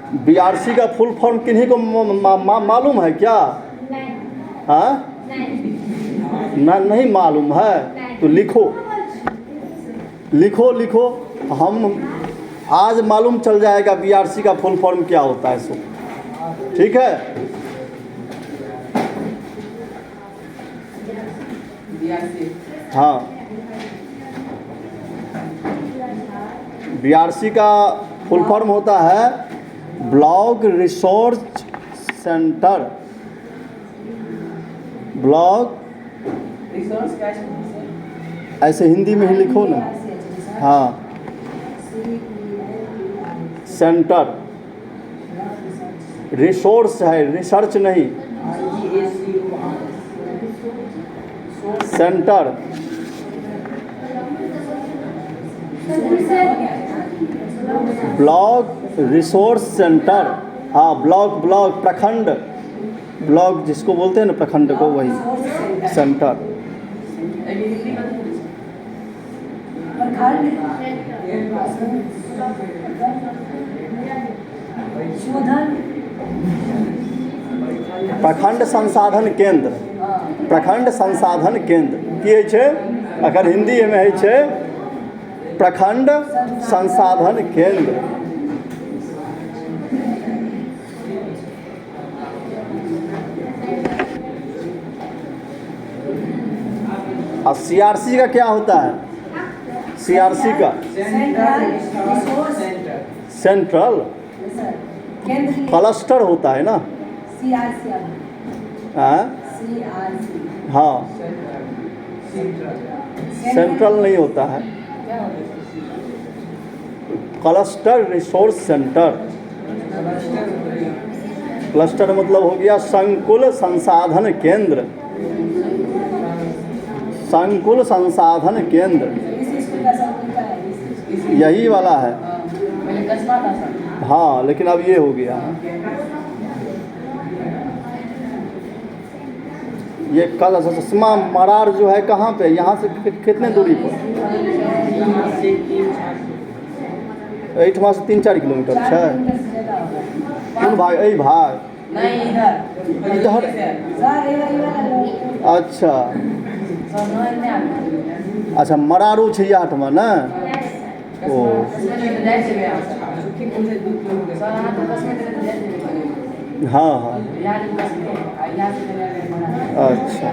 BRC का फुल form किन्हीं को मालूम है क्या? हाँ, नहीं मालूम है तो लिखो लिखो लिखो। हम आज मालूम चल जाएगा बीआरसी का फुल फॉर्म क्या होता है। सो ठीक है। हाँ, बीआरसी का फुल फॉर्म होता है ब्लॉक रिसोर्स सेंटर। ब्लॉक ऐसे हिंदी में ही लिखो ना। हाँ, सेंटर। रिसोर्स है, रिसर्च नहीं। सेंटर। Block resource centre. हाँ, ब्लॉक प्रखंड, ब्लॉक जिसको बोलते हैं ना प्रखंड को, वही सेंटर। प्रखंड संसाधन केंद्र। प्रखंड संसाधन केंद्र की होइ छै? अगर हिंदी में होइ छै प्रखंड संसाधन केंद्र। और सीआरसी का क्या होता है? सीआरसी का सेंट्रल क्लस्टर होता है ना। हाँ, सेंट्रल नहीं होता है, क्लस्टर रिसोर्स सेंटर। क्लस्टर मतलब हो गया संकुल संसाधन केंद्र। संकुल संसाधन केंद्र यही वाला है। हाँ, लेकिन अब ये हो गया। ये कल चश्मा मरार जो है कहाँ पे? यहाँ से कितने दूरी पर? एहिठमा से 3-4 किलोमीटर है। कौन भाग? यही भाग इधर। अच्छा अच्छा, मरारू छै यहाँ ना। ओ हाँ हाँ, अच्छा।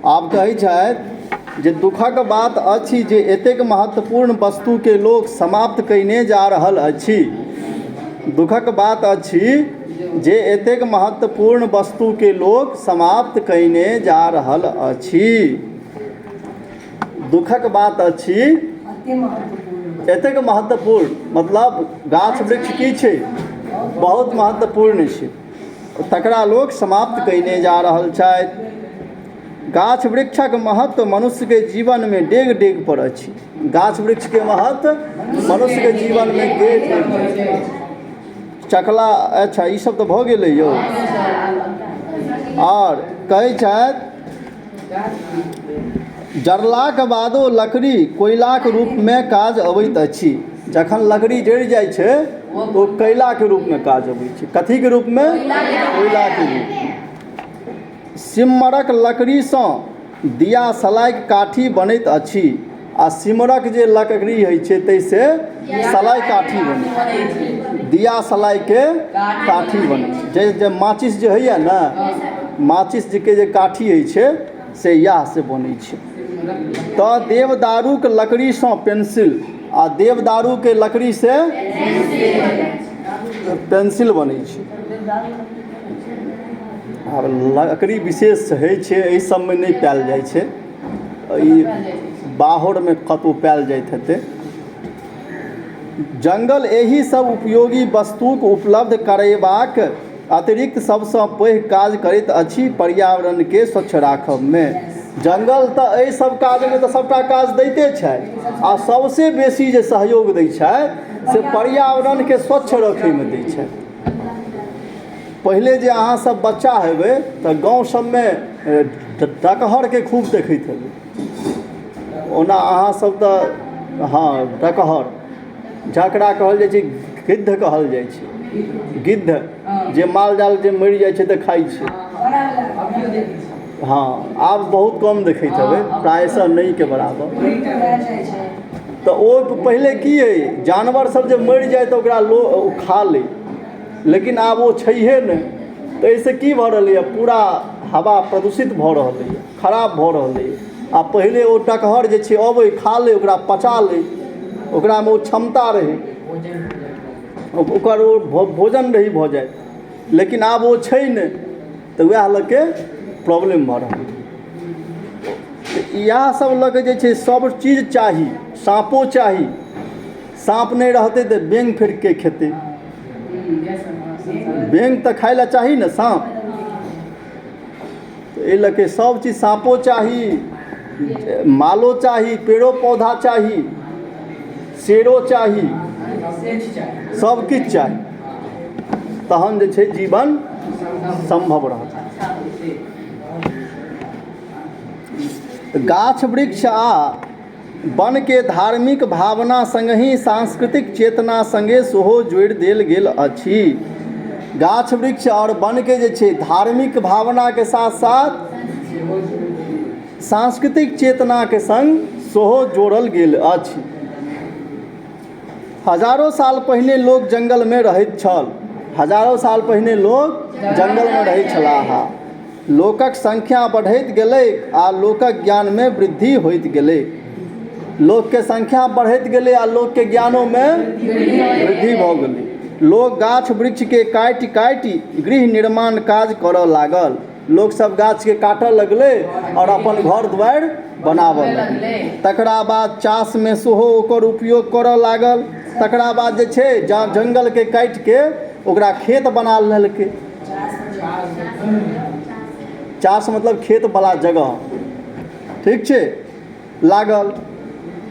आप कहै छथि जे दुखक बात अछि जे एतेक महत्वपूर्ण वस्तु के लोक समाप्त कयने जा रहल अछि। दुखक बात अछि जे एतेक महत्वपूर्ण वस्तु के लोक समाप्त कयने जा रहल अछि। दुखक बात अछि एतेक महत्वपूर्ण मतलब गाछ वृक्ष की छै? बहुत महत्वपूर्ण छै, तकरा लोक समाप्त कयने जा रहल छथि। गाछ वृक्षक महत्व मनुष्य के जीवन में डेग डेग पर अछि। गाछ वृक्ष के महत्व मनुष्य के जीवन में डेग डेग। चकला अच्छा, ई सब तो भऽ गेलै यौ। और कहै छथि जरलाक बादो लकड़ी कोयलाक रूप में काज अबैत अछि। जखन लकड़ी जरि जाइ छै तो कोयला के रूप में काज अबै छै। कथी के रूप में? कोयला के रूप में। सिम्मरक लकड़ी सँ दिया सलाइ काठी बनैत अछि। आ सिम्मरक जे लकड़ी होइ छै तैसे सलाई काठी बनै छै। दिया सलाई के काठी बनै छै। जे माचिस जे होइए ना, माचिस के जे काठी होइ छै से इएह से बनै छै। तऽ देवदारूक लकड़ी सँ पेंसिल, आ देवदारू के लकड़ी से पेंसिल बनै छै। आब लकड़ी विशेष होइ छै, एहि सबमे नहि पायल जाइ छै। ई बाहर में कतहु पायल जाइत हेतै। जंगल एही सब उपयोगी वस्तुक उपलब्ध करयबाक अतिरिक्त सबसँ पैघ काज करैत अछि पर्यावरण के स्वच्छ राखब में। जंगल तऽ एहि सब काज में तऽ सबटा काज दैते छै, आ सबसे बेसी जे सहयोग दै छै से पर्यावरण के स्वच्छ रखै में दै छै। पहले जे अहाँ सब बच्चा हेबै तऽ गाँव सब में डकहर के खूब देखैत हेबै। ओना अहाँ सब तऽ हाँ डकहर जकरा कहल जाइ छै गिद्ध कहल जाइ छै, गिद्ध जे माल जाल जे मरि जाइ छै तऽ खाइ छै। हाँ आब बहुत कम देखैत हेबै, प्रायः नहीं के बराबर। तऽ ओ पहिले की अइ, जानवर सब जे मरि जाए तऽ ओकरा लोग खा लै, लेकिन आब ओ छैहे नहि। तऽ एहिसँ की भऽ रहलैए, पूरा हवा प्रदूषित भऽ रहलैए, खराब भऽ रहलैए। आ पहिले ओ डकहर जे छै अबै खा लै, ओकरा पचा लै, ओकरामे ओ क्षमता रहै, ओकर ओ भोजन रही भऽ जाए। लेकिन आब ओ छै नहि, तऽ वएह लऽ के प्रॉब्लम भऽ रहल। इएह सब लऽ के जे छै सब चीज चाही, साँपो चाही, साँप नहीं रहतै तऽ बेंग फेर के खेतै, बेंग तऽ खाइ लए चाही ने साँप। तऽ एहि लऽ के सब चीज, साँपो चाही, मालो चाही, पेड़ो पौधा चाही, शेरो चाही, सब किछु चाही, तहन जे छै जीवन संभव रहत। गाछ वृक्ष आ वन के धार्मिक भावना संगहि सांस्कृतिक चेतना संगे सेहो जोड़ि देल गेल अछि। गाछ वृक्ष और वन के जे छै धार्मिक भावना के साथ साथ सांस्कृतिक चेतना के संग सेहो जोड़ल गेल अछि। हजारों साल पहिने लोग जंगल में रहैत छल, हजारों साल पहिने लोग जंगल में रहैत छलाह। लोकक संख्या बढ़ैत गेलै आ लोकक ज्ञान में वृद्धि होइत गेलै। लोक के संख्या बढ़ैत गेलै आ लोक के ज्ञानों में वृद्धि भऽ गेलै। लोग गाछ वृक्ष के काटि काटि गृह निर्माण काज करऽ लागल। लोग सब गाछ के काटऽ लगलै और अपन घर द्वार बनाबऽ लगलै। तकरा बाद चास में सेहो ओकर उपयोग करऽ लागल। तकरा बाद जे छै जंगल के काटि के ओकरा खेत बना लेलकै। चास मतलब खेत वाला जगह, ठीक छै, लागल।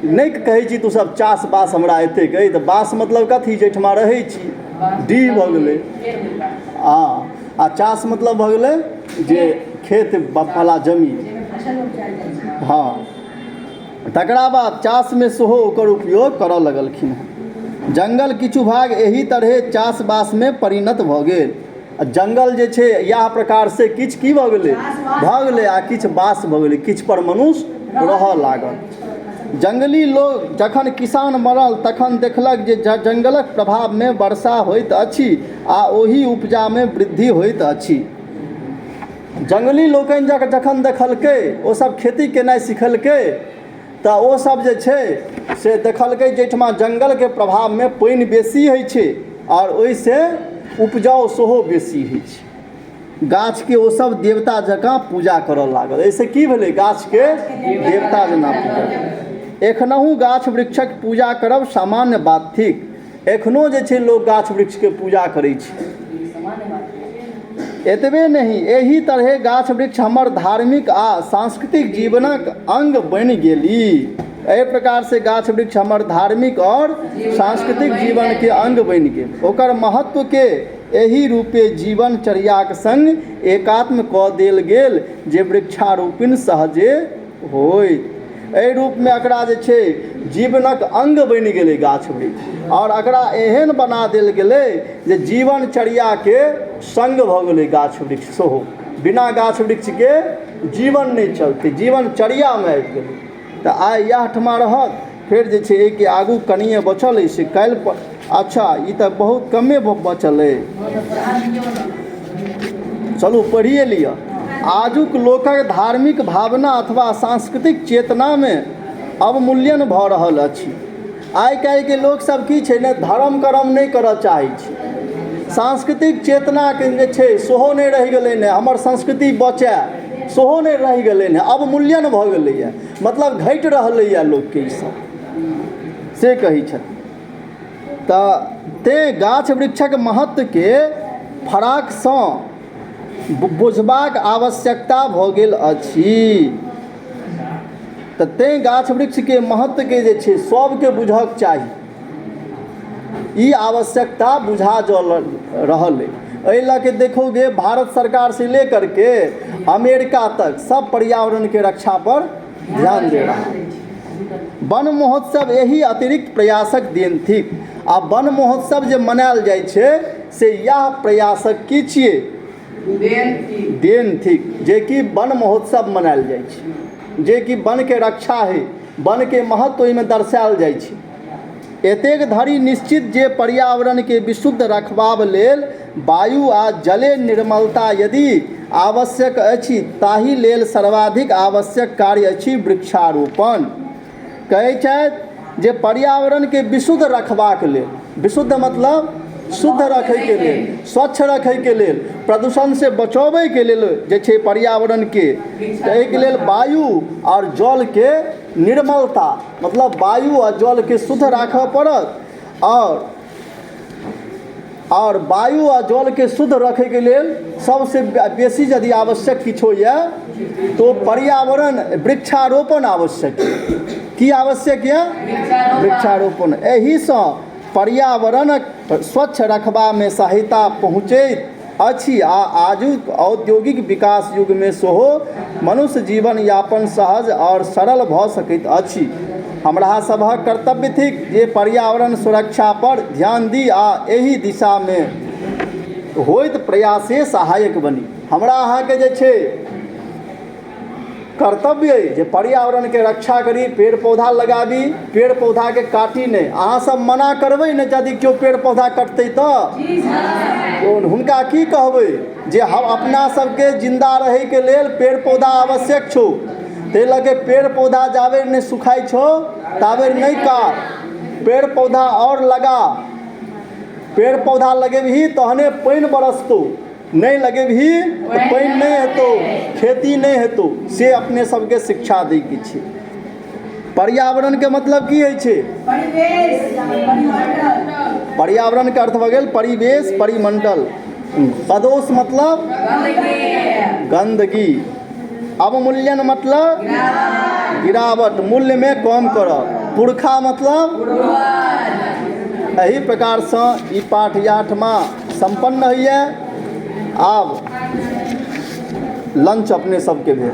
नहीं कहै छी तू सब चास बास हमरा एतेक अइ, तऽ बास मतलब कथी, जाहिठमा रहै छी, डी भऽ गेलै। आ चास मतलब भऽ गेलै जे खेत वाला जमीन। हाँ, तकरा बाद चास में सेहो ओकर उपयोग करऽ लगलखिन। जंगल किछु भाग एही तरहे चास बास में परिणत भऽ गेल। जंगल जे छै इएह प्रकार से किछु की भऽ गेलै, भऽ गेलै, आ किछु बास भऽ गेलै, किछु पर मनुष्य रहऽ लागल। जंगली लोग जखन किसान मरल तखन देखलक जे जंगलक प्रभाव में वर्षा होइत अछि आ ओही उपजा में वृद्धि होइत अछि। जंगली लोकनि जखन देखलकै, ओ सब खेती केनाइ सिखलकै, तऽ ओ सब जे छै से देखलकै जाहिठमा जंगल के प्रभाव में पानि बेसी होइ छै और ओहिसे उपजाऊ सेहो बेसी होइ छै। गाछ के ओ सब देवता जकाँ पूजा करऽ लागल। एहिसे की भेलै, गाछ के देवता जेना पूजा। एखनहु गाछ वृक्षक पूजा करब सामान्य बात थिक। एखनो जे छै लोग गाछ वृक्ष के पूजा करै छै। एतबे नहीं, एही तरहे गाछ वृक्ष हमर धार्मिक आ सांस्कृतिक जीवनक अंग बनि गेली। एहि प्रकार से गाछ वृक्ष हमर धार्मिक और सांस्कृतिक जीवन के अंग बनि गेल। ओकर महत्व के एही रूपे जीवनचर्याक संग एकात्म कऽ देल गेल जे वृक्षारोपण सहजे होय। एहि रूप में एकरा जे छै जीवनक अंग बनि गेलै गाछ वृक्ष, और एकरा एहन बना देल गेलै जे जीवनचर्या के संग भऽ गेलै गाछ वृक्ष सेहो। बिना गाछ वृक्ष के जीवन नहीं चलतै, जीवनचर्या में आबि गेलै। तऽ आइ इएह ठमा रहत, फेर जे छै एहिके आगू कनिए बचल अइ से काल्हि पर। अच्छा, ई तऽ बहुत कमे बचल अइ, चलू पढ़िए लिअ। आजुक लोकक धार्मिक भावना अथवा सांस्कृतिक चेतना में अवमूल्यन भऽ रहल अछि। आइ काल्हि के लोक सब की छै ने, धर्म कर्म नहीं करऽ चाहै छै। सांस्कृतिक चेतना के जे छै सेहो नहीं रहि गेलै ने, हमर संस्कृति बचै सेहो नहीं रहि गेलै ने, अवमूल्यन भऽ गेलैए, मतलब घटि रहलैए लोकके ई सब से कहै छथिन। तऽ तेँ गाछ वृक्षक महत्व के फराकसँ बुझबाक आवश्यकता भऽ गेल अछि। तऽ तेँ गाछ वृक्ष के महत्व के जे छै सबके बुझक चाही, ई आवश्यकता बुझा रहल है। एहि लऽ के देखोगे भारत सरकार से लेकर के अमेरिका तक सब पर्यावरण के रक्षा पर ध्यान दे रहा है। वन महोत्सव यही अतिरिक्त प्रयासक देन थिक। आ वन महोत्सव जे मनायल जाइ छै से यह प्रयासक की छियै? देन थिक, जे कि वन महोत्सव मनायल जाइ छै, जे कि वन के रक्षा है, वन के महत्व ओहिमे दर्शायल जाइ छै। एतेक धरि निश्चित जे पर्यावरण के विशुद्ध रखबाब लेल वायु आ जले निर्मलता यदि आवश्यक अछि ताहि लेल सर्वाधिक आवश्यक कार्य अछि वृक्षारोपण। कहै छथि जे पर्यावरण के विशुद्ध रखबाक लेल, विशुद्ध मतलब शुद्ध रखैके लेल, स्वच्छ रखैके लेल, प्रदूषण से बचबैके लेल जे छै पर्यावरण के, एहिके लेल वायु और जल के निर्मलता मतलब वायु और जल के शुद्ध राखऽ पड़त। और वायु और जल के शुद्ध रखैके लेल सबसे बेसी यदि आवश्यक किछो यऽ तो पर्यावरण वृक्षारोपण आवश्यक है। की आवश्यक यऽ? वृक्षारोपण। एहिसँ पर्यावरणक स्वच्छ रखबा में सहायता पहुँचैत अछि आ आजुक औद्योगिक विकास युग में सेहो मनुष्य जीवन यापन सहज और सरल भऽ सकैत अछि। हमरा सभक कर्तव्य थिक जे पर्यावरण सुरक्षा पर ध्यान दी आ एहि दिशा में होइत प्रयासे सहायक बनी। हमरा अहाँके जे छै कर्तव्य अइ जे पर्यावरण के रक्षा करी, पेड़ पौधा लगाबी, पेड़ पौधा के काटी नहीं। अहाँ सब मना करबै ने यदि केओ पेड़ पौधा कटतै तो हुनका की कहबै जे हम अपना सबके जिंदा रहै के लेल पेड़ पौधा आवश्यक छौ, ताहि लगे पेड़ पौधा जाबे नहीं सुखाई छो ताबे नहीं काट, पेड़ पौधा और लगा। पेड़ पौधा लगेबही तहने पानि बरसतौ, नहीं लगेबही तो पानि नहीं हेतौ, खेती नहीं हेतौ। से अपने सबके शिक्षा दै के छै। पर्यावरण के मतलब की होइ छै? पर्यावरण के अर्थ भऽ गेल परिवेश, परिमंडल। पदोष मतलब गंदगी, अवमूल्यन मतलब गिरावट, मूल्य में कम करब, पुरखा मतलब। एही प्रकार से ई पाठ 8वां संपन्न होइए। आब लंच अपने सबके भेल।